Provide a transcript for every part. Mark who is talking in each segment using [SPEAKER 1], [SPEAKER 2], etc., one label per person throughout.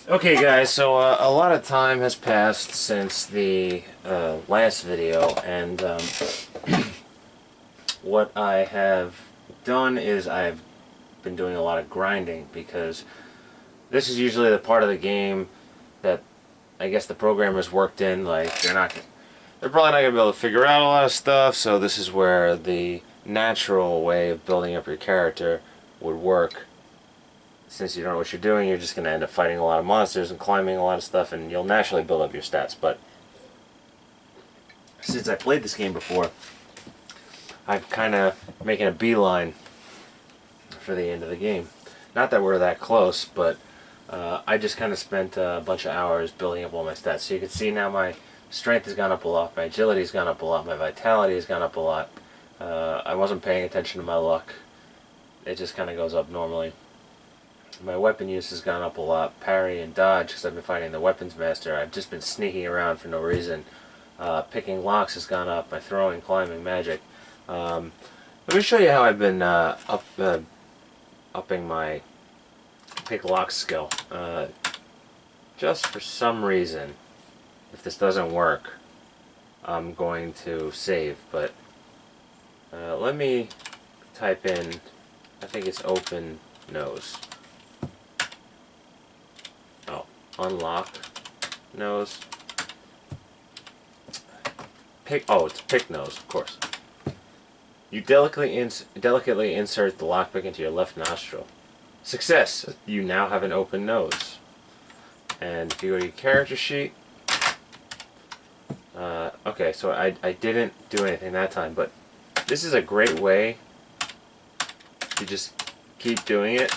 [SPEAKER 1] Okay guys, so a lot of time has passed since the last video, and what I have done is I've been doing a lot of grinding, because this is usually the part of the game that I guess the programmers worked in. Like, they're probably not going to be able to figure out a lot of stuff, so this is where the natural way of building up your character would work. Since you don't know what you're doing, you're just going to end up fighting a lot of monsters and climbing a lot of stuff, and you'll naturally build up your stats. But since I played this game before, I'm kind of making a beeline for the end of the game. Not that we're that close, but I just kind of spent a bunch of hours building up all my stats. So you can see now my strength has gone up a lot, my agility has gone up a lot, my vitality has gone up a lot. I wasn't paying attention to my luck. It just kind of goes up normally. My weapon use has gone up a lot. Parry and dodge, because I've been fighting the weapons master. I've just been sneaking around for no reason. Picking locks has gone up. My throwing, climbing, magic. Let me show you how I've been upping my pick lock skill. Just for some reason, if this doesn't work, I'm going to save. But let me type in, I think it's open nose. Unlock nose. It's pick nose, of course. You delicately insert the lockpick into your left nostril. Success! You now have an open nose. And if you go to your character sheet, okay, so I didn't do anything that time, but this is a great way to just keep doing it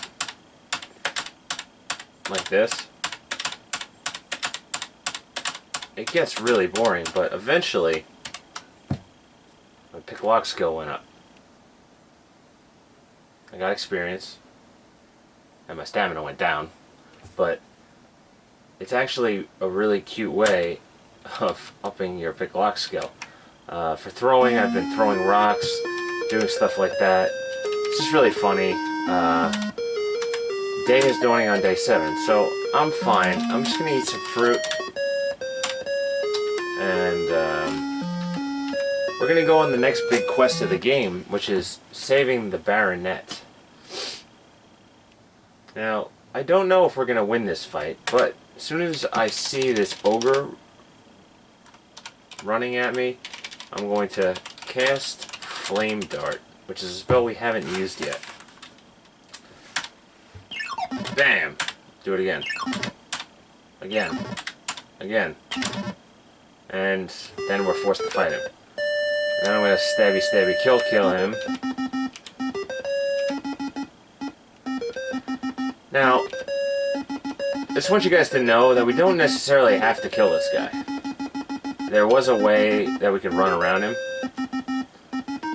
[SPEAKER 1] like this. It gets really boring, but eventually my pick lock skill went up. I got experience, and my stamina went down, but it's actually a really cute way of upping your pick lock skill. For throwing, I've been throwing rocks, doing stuff like that. It's just really funny. Day is dawning on day 7, so I'm fine. I'm just going to eat some fruit. And we're going to go on the next big quest of the game, which is saving the Baronet. Now, I don't know if we're going to win this fight, but as soon as I see this Ogre running at me, I'm going to cast Flame Dart, which is a spell we haven't used yet. Bam! Do it again. Again. Again. And then we're forced to fight him. And then I'm going to stabby stabby kill him. Now, I just want you guys to know that we don't necessarily have to kill this guy. There was a way that we could run around him.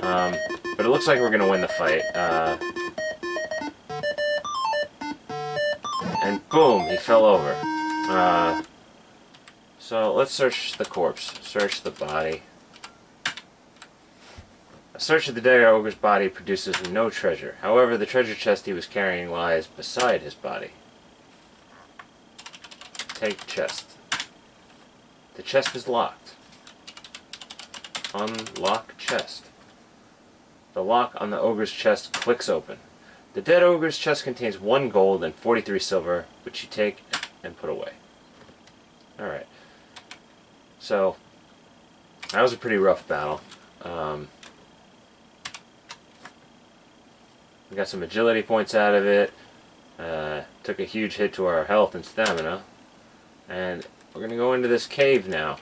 [SPEAKER 1] But it looks like we're going to win the fight. And boom, he fell over. So let's search the corpse. Search the body. A search of the dead ogre's body produces no treasure. However, the treasure chest he was carrying lies beside his body. Take chest. The chest is locked. Unlock chest. The lock on the ogre's chest clicks open. The dead ogre's chest contains 1 gold and 43 silver, which you take and put away. Alright. So, that was a pretty rough battle. We got some agility points out of it. Took a huge hit to our health and stamina. And we're going to go into this cave now.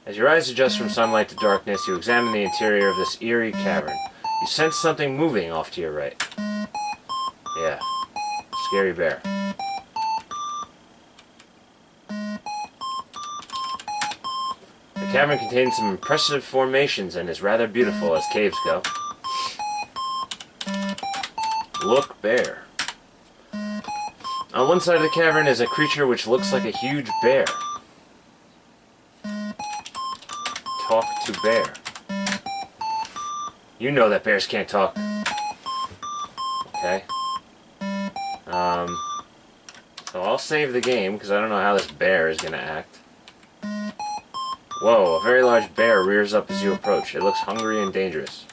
[SPEAKER 1] As your eyes adjust from sunlight to darkness, you examine the interior of this eerie cavern. You sense something moving off to your right. Yeah. Scary bear. The cavern contains some impressive formations and is rather beautiful as caves go. Look bear. On one side of the cavern is a creature which looks like a huge bear. Talk to bear. You know that bears can't talk. Okay. So I'll save the game, because I don't know how this bear is going to act. Whoa, a very large bear rears up as you approach. It looks hungry and dangerous.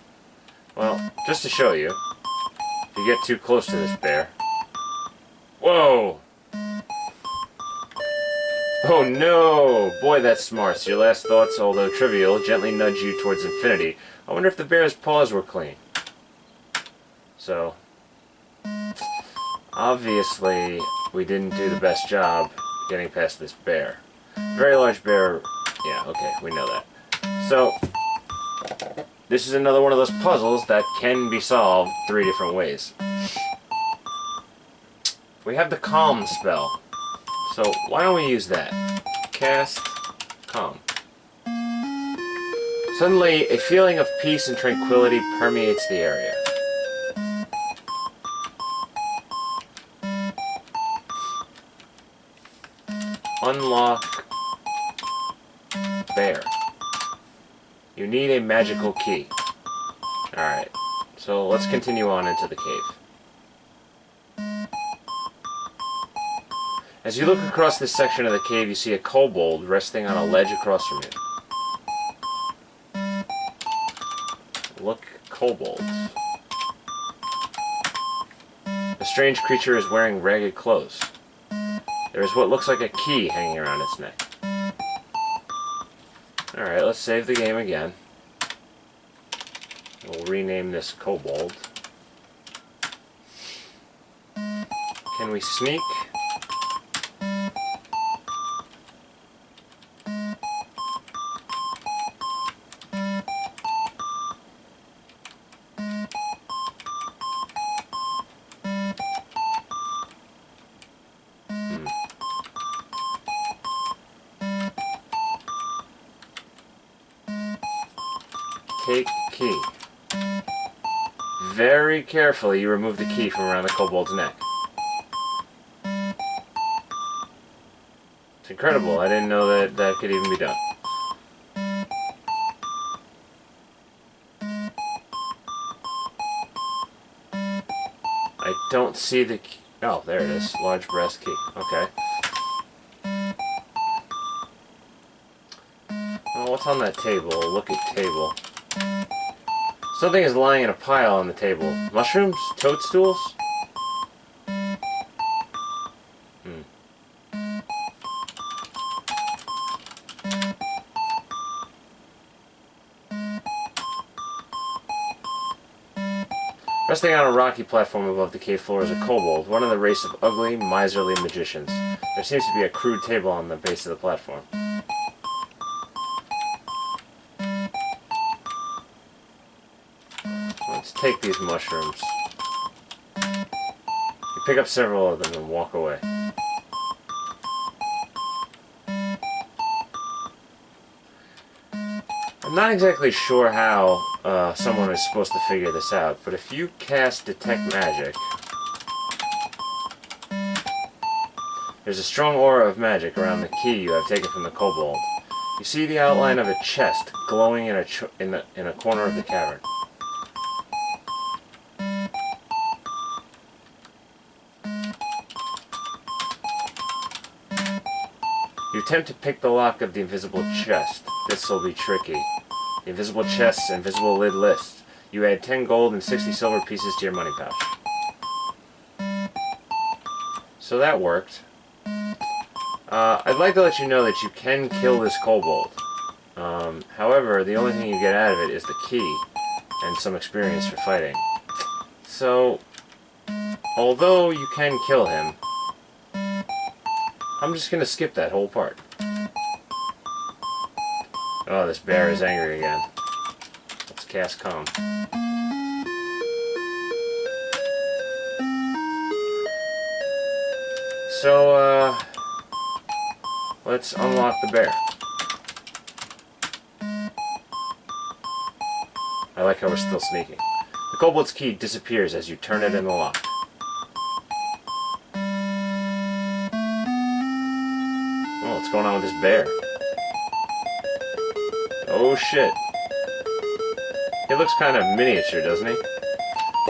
[SPEAKER 1] Well, just to show you, if you get too close to this bear... Whoa! Oh no! Boy, that's smart. Your last thoughts, although trivial, gently nudge you towards infinity. I wonder if the bear's paws were clean. So, obviously, we didn't do the best job getting past this bear. Very large bear... Yeah, okay, we know that. So, this is another one of those puzzles that can be solved 3 different ways. We have the calm spell. So, why don't we use that? Cast calm. Suddenly, a feeling of peace and tranquility permeates the area. Unlock bear. You need a magical key. Alright, so let's continue on into the cave. As you look across this section of the cave, you see a kobold resting on a ledge across from you. Look, kobolds. The strange creature is wearing ragged clothes. There is what looks like a key hanging around its neck. Alright, let's save the game again. We'll rename this Kobold. Can we sneak? Take key. Very carefully you remove the key from around the kobold's neck. It's incredible. I didn't know that that could even be done. I don't see the key. Oh, there it is. Large brass key. Okay. Well, what's on that table? Look at table. Something is lying in a pile on the table. Mushrooms? Toadstools? Resting on a rocky platform above the cave floor is a kobold, one of the race of ugly, miserly magicians. There seems to be a crude table on the base of the platform. Let's take these mushrooms. You pick up several of them and walk away. I'm not exactly sure how someone is supposed to figure this out, but if you cast Detect Magic, there's a strong aura of magic around the key you have taken from the kobold. You see the outline of a chest glowing in a corner of the cavern. You attempt to pick the lock of the invisible chest. This will be tricky. The invisible chest's invisible lid lists. You add 10 gold and 60 silver pieces to your money pouch. So that worked. I'd like to let you know that you can kill this kobold. However, the only thing you get out of it is the key and some experience for fighting. So, although you can kill him, I'm just going to skip that whole part. Oh, this bear is angry again. Let's cast calm. So, let's unlock the bear. I like how we're still sneaking. The kobold's key disappears as you turn it in the lock. Oh, what's going on with this bear? Oh shit. He looks kind of miniature, doesn't he?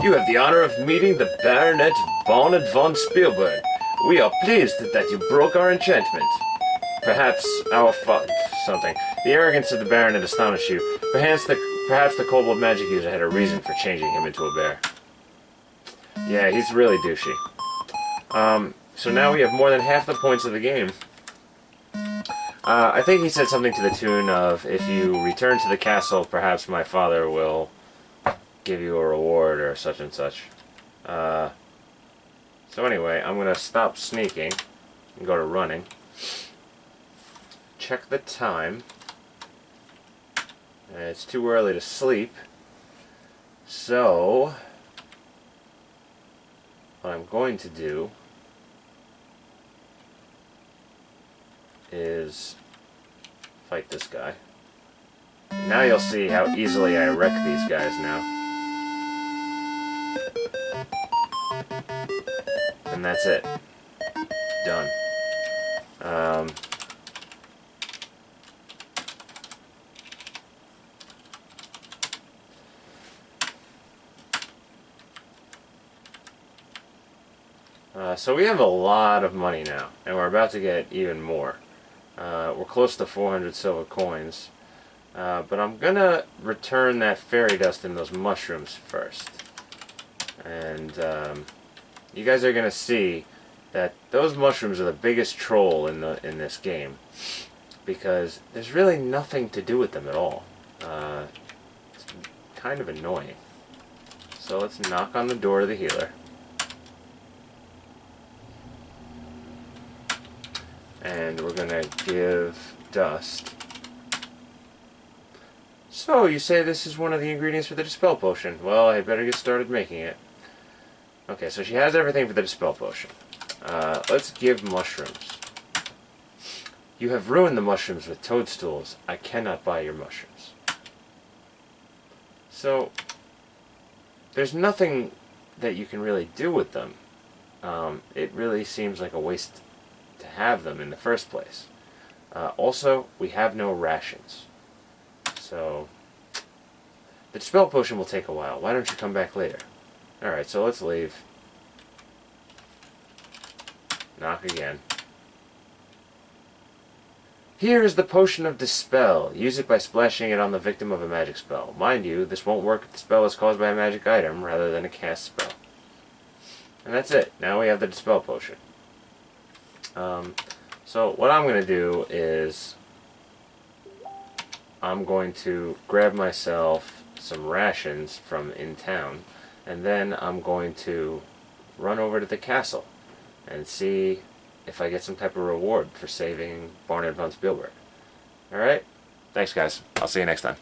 [SPEAKER 1] You have the honor of meeting the Baronet Bonnet von Spielberg. We are pleased that you broke our enchantment. Perhaps our something. The arrogance of the Baronet astonished you. Perhaps the Kobold magic user had a reason for changing him into a bear. Yeah, he's really douchey. So now we have more than half the points of the game. I think he said something to the tune of, if you return to the castle, perhaps my father will give you a reward or such and such. So anyway, I'm going to stop sneaking and go to running. Check the time. It's too early to sleep. So what I'm going to do is fight this guy. Now you'll see how easily I wreck these guys now. And that's it. Done. So we have a lot of money now, and we're about to get even more. We're close to 400 silver coins, but I'm gonna return that fairy dust and those mushrooms first. And you guys are gonna see that those mushrooms are the biggest troll in this game, because there's really nothing to do with them at all. It's kind of annoying. So let's knock on the door of the healer. And we're going to give dust. So, you say this is one of the ingredients for the Dispel Potion. Well, I better get started making it. Okay, so she has everything for the Dispel Potion. Let's give mushrooms. You have ruined the mushrooms with toadstools. I cannot buy your mushrooms. So, there's nothing that you can really do with them. It really seems like a waste to have them in the first place. Also, we have no rations. So, the Dispel Potion will take a while. Why don't you come back later? Alright, so let's leave. Knock again. Here is the Potion of Dispel. Use it by splashing it on the victim of a magic spell. Mind you, this won't work if the spell is caused by a magic item rather than a cast spell. And that's it. Now we have the Dispel Potion. So what I'm going to do is I'm going to grab myself some rations from in town, and then I'm going to run over to the castle and see if I get some type of reward for saving Barnard von Spielberg. Alright? Thanks guys. I'll see you next time.